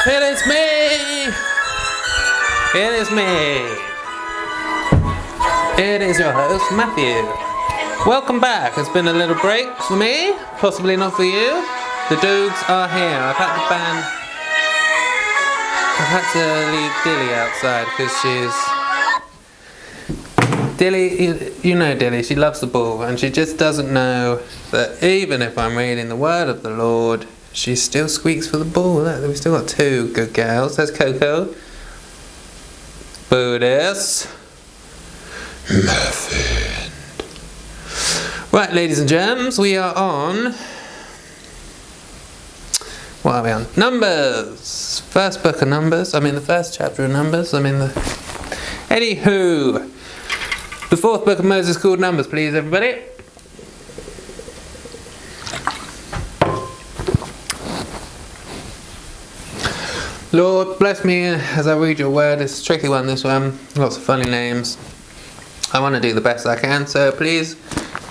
It is me! It is me! It is your host, Matthew. Welcome back. It's been a little break for me, possibly not for you. The Doogs are here. I've had to leave Dilly outside because Dilly, you know Dilly, she loves the ball and she just doesn't know that even if I'm reading the word of the Lord, she still squeaks for the ball. Look, we've still got two good girls. There's Coco. Buddhist. Muffin. Right, ladies and germs, we are on... What are we on? Numbers! First book of Numbers. The first chapter of Numbers. Anywho. The fourth book of Moses called Numbers, please, everybody. Lord, bless me as I read your word. It's a tricky one, this one. Lots of funny names. I want to do the best I can, so please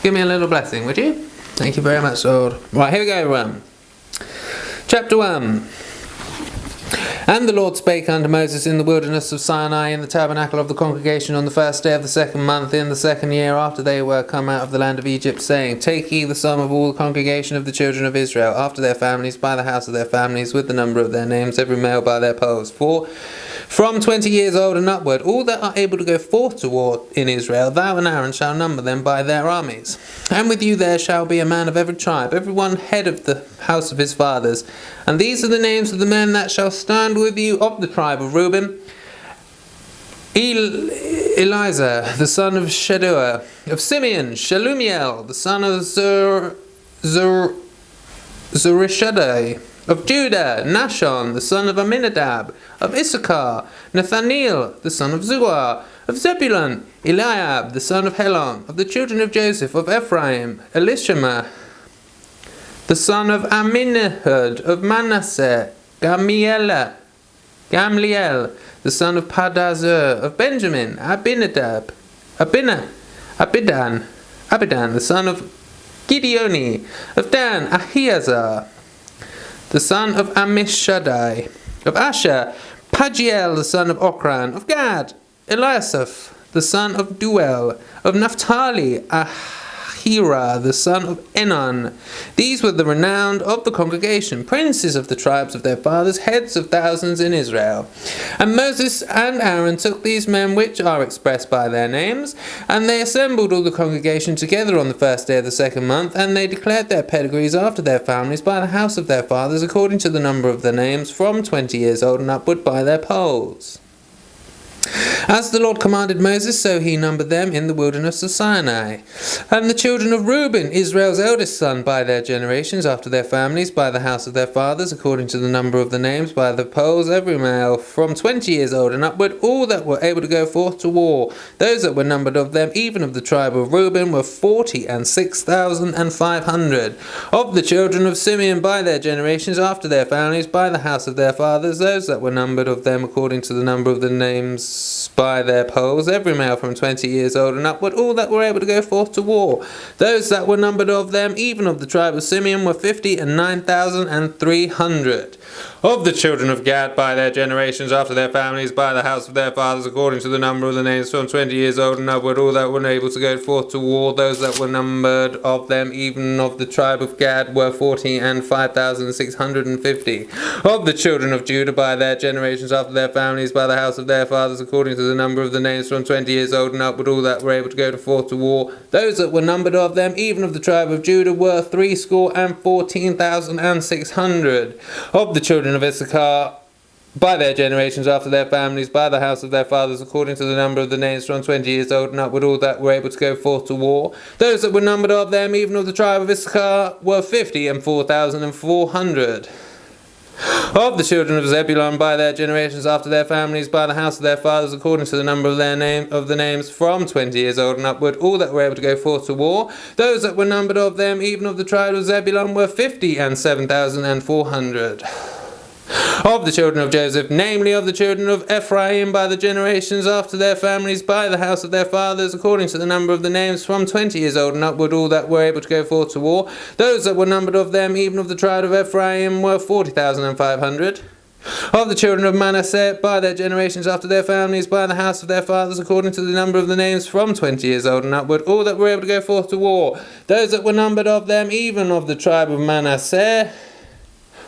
give me a little blessing, would you? Thank you very much, Lord. Right, here we go. Chapter 1. And the Lord spake unto Moses in the wilderness of Sinai in the tabernacle of the congregation on the first day of the second month in the second year after they were come out of the land of Egypt, saying, Take ye the sum of all the congregation of the children of Israel after their families by the house of their families with the number of their names, every male by their poles. For from 20 years old and upward, all that are able to go forth to war in Israel, thou and Aaron shall number them by their armies. And with you there shall be a man of every tribe, every one head of the house of his fathers. And these are the names of the men that shall stand with you of the tribe of Reuben. Eliezer, the son of Shaddua, of Simeon, Shalumiel, the son of Zurishaddai, of Judah, Nashon, the son of Aminadab, of Issachar, Nathaniel, the son of Zuar, of Zebulun, Eliab, the son of Helon, of the children of Joseph, of Ephraim, Elishama, the son of Aminahud, of Manasseh, Gamliel, the son of Padazur, of Benjamin, Abidan, the son of Gideoni, of Dan, Ahiezer, the son of Ammishaddai, of Asher, Pagiel, the son of Okran, of Gad, Eliasaph, the son of Duel, of Naphtali, Ahira, the son of Enan. These were the renowned of the congregation, princes of the tribes of their fathers, heads of thousands in Israel. And Moses and Aaron took these men which are expressed by their names, and they assembled all the congregation together on the first day of the second month, and they declared their pedigrees after their families by the house of their fathers, according to the number of their names, from 20 years old and upward by their polls. As the Lord commanded Moses, so he numbered them in the wilderness of Sinai. And the children of Reuben, Israel's eldest son, by their generations, after their families, by the house of their fathers, according to the number of the names, by the polls, every male, from 20 years old and upward, all that were able to go forth to war. Those that were numbered of them, even of the tribe of Reuben, were 46,500. Of the children of Simeon, by their generations, after their families, by the house of their fathers, those that were numbered of them, according to the number of the names, by their polls, every male from 20 years old and upward, all that were able to go forth to war. Those that were numbered of them, even of the tribe of Simeon, were 59,300. Of the children of Gad, by their generations, after their families, by the house of their fathers, according to the number of the names, from 20 years old and upward, all that were able to go forth to war. Those that were numbered of them, even of the tribe of Gad, were 45,650. Of the children of Judah, by their generations, after their families, by the house of their fathers, according to the number of the names, from 20 years old and upward, all that were able to go forth to war. Those that were numbered of them, even of the tribe of Judah, were 14,600. Of the children of Issachar, by their generations, after their families, by the house of their fathers, according to the number of the names, from 20 years old and upward, all that were able to go forth to war. Those that were numbered of them, even of the tribe of Issachar, were 54,400. Of the children of Zebulun, by their generations, after their families, by the house of their fathers, according to the number of their names, from 20 years old and upward, all that were able to go forth to war. Those that were numbered of them, even of the tribe of Zebulun, were 57,400. Of the children of Joseph, namely of the children of Ephraim, by the generations after their families, by the house of their fathers, according to the number of the names, from 20 years old and upward, all that were able to go forth to war. Those that were numbered of them, even of the tribe of Ephraim, were 40,500. Of the children of Manasseh, by their generations after their families, by the house of their fathers, according to the number of the names from 20 years old and upward, all that were able to go forth to war, those that were numbered of them, even of the tribe of Manasseh,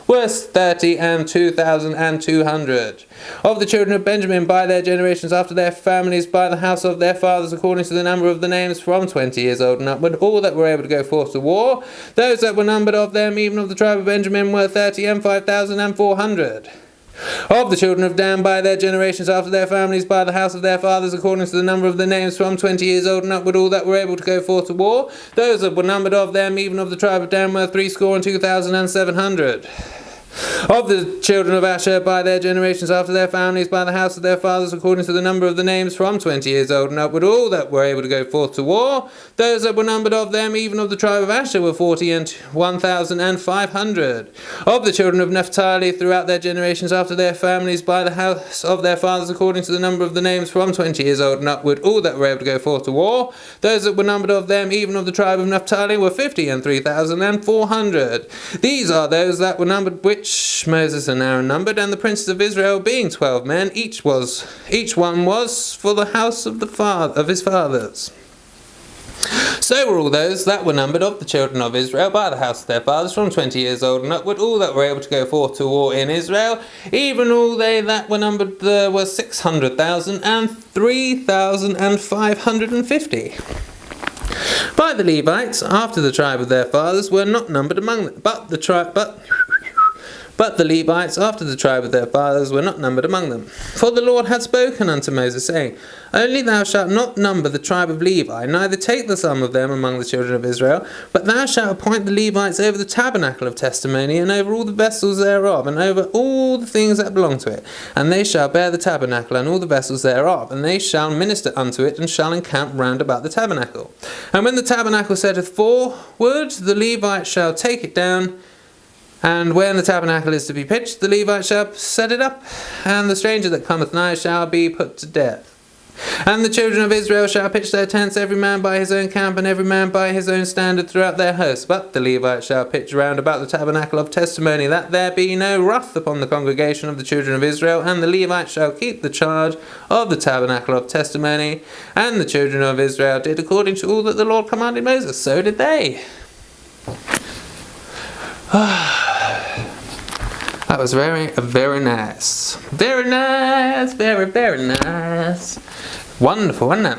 were 30 and 2,200. Of the children of Benjamin, by their generations after their families, by the house of their fathers, according to the number of the names from 20 years old and upward, all that were able to go forth to war, those that were numbered of them, even of the tribe of Benjamin, were 30 and 5,400. Of the children of Dan, by their generations after their families, by the house of their fathers, according to the number of the names from 20 years old and upward, all that were able to go forth to war, those that were numbered of them, even of the tribe of Dan, were 62,700. Of the children of Asher, by their generations after their families, by the house of their fathers, according to the number of the names from 20 years old and upward, all that were able to go forth to war, those that were numbered of them, even of the tribe of Asher, were 41,500. Of the children of Naphtali, throughout their generations after their families, by the house of their fathers, according to the number of the names from 20 years old and upward, all that were able to go forth to war, those that were numbered of them, even of the tribe of Naphtali, were 53,400. These are those that were numbered which Moses and Aaron numbered, and the princes of Israel, being 12 men, each one was for the house of his fathers. So were all those that were numbered of the children of Israel by the house of their fathers, from 20 years old and upward, all that were able to go forth to war in Israel, even all they that were numbered were 600,000 and 3,550. By the Levites, after the tribe of their fathers, were not numbered among them, but the Levites, after the tribe of their fathers, were not numbered among them. For the Lord had spoken unto Moses, saying, Only thou shalt not number the tribe of Levi, neither take the sum of them among the children of Israel, but thou shalt appoint the Levites over the tabernacle of testimony, and over all the vessels thereof, and over all the things that belong to it. And they shall bear the tabernacle, and all the vessels thereof, and they shall minister unto it, and shall encamp round about the tabernacle. And when the tabernacle setteth forward, the Levites shall take it down, and when the tabernacle is to be pitched, the Levites shall set it up, and the stranger that cometh nigh shall be put to death. And the children of Israel shall pitch their tents, every man by his own camp, and every man by his own standard throughout their host. But the Levites shall pitch round about the tabernacle of testimony, that there be no wrath upon the congregation of the children of Israel. And the Levites shall keep the charge of the tabernacle of testimony. And the children of Israel did according to all that the Lord commanded Moses. So did they. That was very, very nice. Very nice, very, very nice. Wonderful, wasn't it?